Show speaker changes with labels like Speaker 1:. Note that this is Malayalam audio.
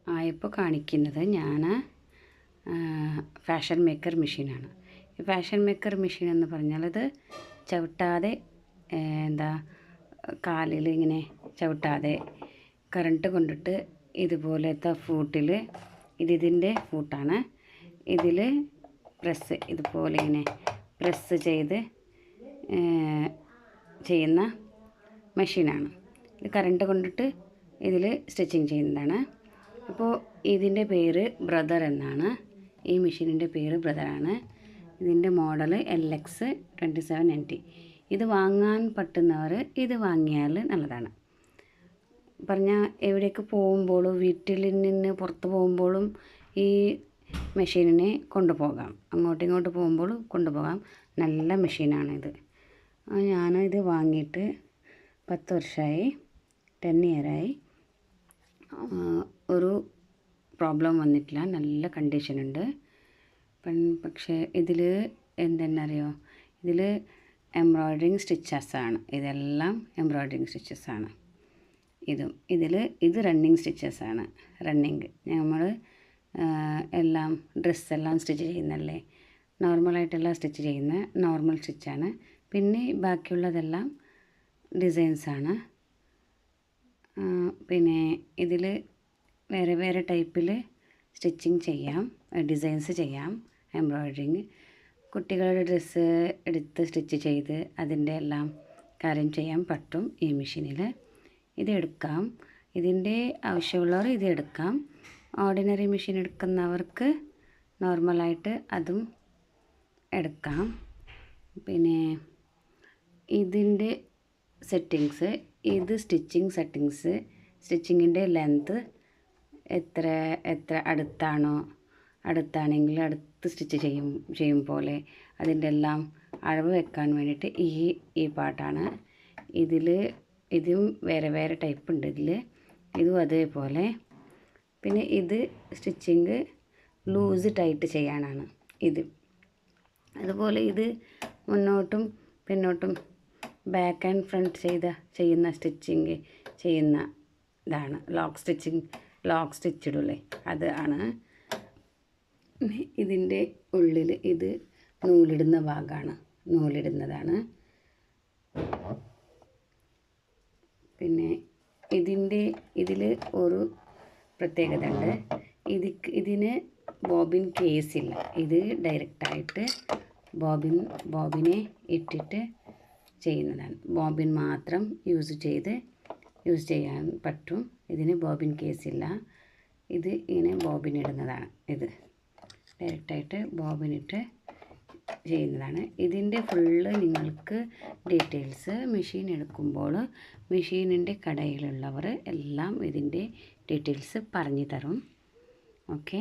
Speaker 1: ആയപ്പോൾ കാണിക്കുന്നത് ഞാൻ ഫാഷൻ മേക്കർ മെഷീനാണ്. ഈ ഫാഷൻ മേക്കർ മെഷീൻ എന്ന് പറഞ്ഞാൽ ഇത് ചവിട്ടാതെ എന്താ കാലിൽ ഇങ്ങനെ ചവിട്ടാതെ കറണ്ട് കൊണ്ടിട്ട് ഇതുപോലത്തെ ഫൂട്ടിൽ ഇതിൻ്റെ ഫൂട്ടാണ്. ഇതിൽ പ്രസ് ഇതുപോലെ ഇങ്ങനെ പ്രസ് ചെയ്ത് ചെയ്യുന്ന മെഷീനാണ്. ഇത് കറണ്ട് കൊണ്ടിട്ട് ഇതിൽ സ്റ്റിച്ചിങ് ചെയ്യുന്നതാണ്. അപ്പോൾ ഇതിൻ്റെ പേര് ബ്രദർ എന്നാണ്. ഈ മെഷീനിൻ്റെ പേര് ബ്രദറാണ്. ഇതിൻ്റെ മോഡൽ LX27NT. ഇത് വാങ്ങാൻ പറ്റുന്നവർ ഇത് വാങ്ങിയാൽ നല്ലതാണ്. പറഞ്ഞാൽ എവിടേക്ക് പോകുമ്പോഴും വീട്ടിൽ നിന്ന് പുറത്ത് പോകുമ്പോഴും ഈ മെഷീനിനെ കൊണ്ടുപോകാം. അങ്ങോട്ടും ഇങ്ങോട്ട് പോകുമ്പോൾ കൊണ്ടുപോകാം. നല്ല മെഷീനാണിത്. ഞാനിത് വാങ്ങിയിട്ട് 10 വർഷമായി, 10 ഇയറായി. ഒരു പ്രോബ്ലം വന്നിട്ടില്ല. നല്ല കണ്ടീഷനുണ്ട്. പക്ഷേ ഇതിൽ എന്തെന്നറിയോ, ഇതിൽ എംബ്രോയ്ഡറിങ് സ്റ്റിച്ചസാണ്. ഇതെല്ലാം എംബ്രോയ്ഡറിങ് സ്റ്റിച്ചസാണ്. ഇത് റണ്ണിങ് സ്റ്റിച്ചസാണ്. റണ്ണിങ് നമ്മൾ എല്ലാം ഡ്രസ്സെല്ലാം സ്റ്റിച്ച് ചെയ്യുന്നല്ലേ, നോർമലായിട്ടെല്ലാം സ്റ്റിച്ച് ചെയ്യുന്ന നോർമൽ സ്റ്റിച്ചാണ്. പിന്നെ ബാക്കിയുള്ളതെല്ലാം ഡിസൈൻസാണ്. പിന്നെ ഇതിൽ വേറെ വേറെ ടൈപ്പിൽ സ്റ്റിച്ചിങ് ചെയ്യാം, ഡിസൈൻസ് ചെയ്യാം. എംബ്രോയ്ഡറിങ് കുട്ടികളുടെ ഡ്രസ്സ് എടുത്ത് സ്റ്റിച്ച് ചെയ്ത് അതിൻ്റെ എല്ലാം കാര്യം ചെയ്യാൻ പറ്റും ഈ മെഷീനിൽ. ഇതെടുക്കാം. ഇതിൻ്റെ ആവശ്യമുള്ളവർ ഇത് എടുക്കാം. ഓർഡിനറി മെഷീൻ എടുക്കുന്നവർക്ക് നോർമലായിട്ട് അതും എടുക്കാം. പിന്നെ ഇതിൻ്റെ സെറ്റിങ്സ്, ഇത് സ്റ്റിച്ചിങ് സെറ്റിങ്സ്, സ്റ്റിച്ചിങ്ങിൻ്റെ ലെങ്ത്ത് എത്ര അടുത്താണെങ്കിൽ അടുത്ത് സ്റ്റിച്ച് ചെയ്യും പോലെ അതിൻ്റെ എല്ലാം അളവ് വെക്കാൻ വേണ്ടിയിട്ട് ഈ പാട്ടാണ്. ഇതും വേറെ വേറെ ടൈപ്പ് ഉണ്ട് ഇതും അതേപോലെ. പിന്നെ ഇത് സ്റ്റിച്ചിങ് ലൂസ് ടൈറ്റ് ചെയ്യാനാണ് ഇത്. അതുപോലെ ഇത് മുന്നോട്ടും പിന്നോട്ടും ബാക്ക് ആൻഡ് ഫ്രണ്ട് ചെയ്യുന്ന സ്റ്റിച്ചിങ് ചെയ്യുന്ന ഇതാണ്. ലോക്ക് സ്റ്റിച്ചിടൂല്ലേ, അത് ആണ്. ഇതിൻ്റെ ഉള്ളിൽ ഇത് നൂലിടുന്ന ഭാഗമാണ്, നൂലിടുന്നതാണ്. പിന്നെ ഇതിൽ ഒരു പ്രത്യേകത ഉണ്ട്. ഇതിന് ബോബിൻ കേസില്ല. ഇത് ഡയറക്റ്റായിട്ട് ബോബിനെ ഇട്ടിട്ട് ചെയ്യുന്നതാണ്. ബോബിൻ മാത്രം യൂസ് ചെയ്യാൻ പറ്റും. ഇതിന് ബോബിൻ കേസില്ല. ഇത് ഇങ്ങനെ ബോബിൻ ഇടുന്നതാണ്. ഇത് ഡയറക്റ്റായിട്ട് ബോബിനിട്ട് ചെയ്യുന്നതാണ്. ഇതിൻ്റെ ഫുള്ള് നിങ്ങൾക്ക് ഡീറ്റെയിൽസ് മെഷീൻ എടുക്കുമ്പോൾ മെഷീനിൻ്റെ കടയിലുള്ളവർ എല്ലാം ഇതിൻ്റെ ഡീറ്റെയിൽസ് പറഞ്ഞു തരും. ഓക്കെ.